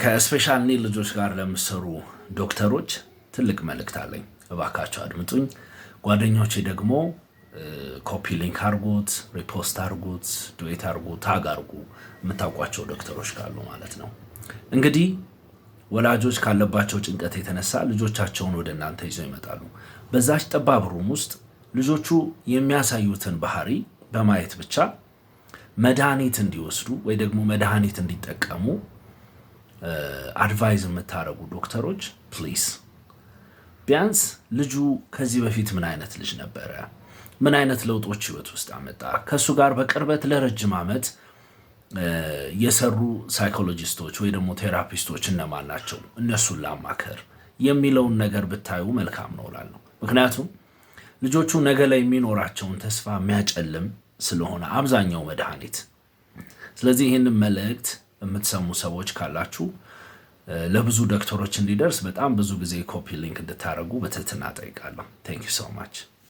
ከስፔሻል ኒድ ልጆች ጋር ለምሰሩ ዶክተሮች ትልቅ መልእክት አለኝ። እባካችሁ አድምጡኝ። ጓደኞቼ ደግሞ ኮፒ ሊንክ አርጉት፣ ሪፖስት አርጉት፣ ዱዌት አርጉ፣ ታግ አርጉ የምታውቋቸው ዶክተሮች ካሉ ማለት ነው። እንግዲህ ወላጆች ካለባቸው ጭንቀት የተነሳ ልጆቻቸውን ወደ እናንተ ይዘው ይመጣሉ። በዛች ጠባብ ሩም ውስጥ ልጆቹ የሚያሳዩትን ባህሪ በማየት ብቻ መድኃኒት እንዲወስዱ ወይ ደግሞ መድኃኒት እንዲጠቀሙ አድቫይዝ የምታደርጉ ዶክተሮች ፕሊስ ቢያንስ ልጁ ከዚህ በፊት ምን አይነት ልጅ ነበረ፣ ምን አይነት ለውጦች ህይወት ውስጥ አመጣ፣ ከሱ ጋር በቅርበት ለረጅም ዓመት የሰሩ ሳይኮሎጂስቶች ወይ ደግሞ ቴራፒስቶች እነማን ናቸው፣ እነሱን ላማከር የሚለውን ነገር ብታዩ መልካም ነው እላለሁ። ምክንያቱም ልጆቹ ነገ ላይ የሚኖራቸውን ተስፋ የሚያጨልም ስለሆነ አብዛኛው መድኃኒት። ስለዚህ ይህንን መልእክት የምትሰሙ ሰዎች ካላችሁ ለብዙ ዶክተሮች እንዲደርስ በጣም ብዙ ጊዜ ኮፒ ሊንክ እንድታደርጉ በትህትና ጠይቃለሁ። ቴንክ ዩ ሶ ማች።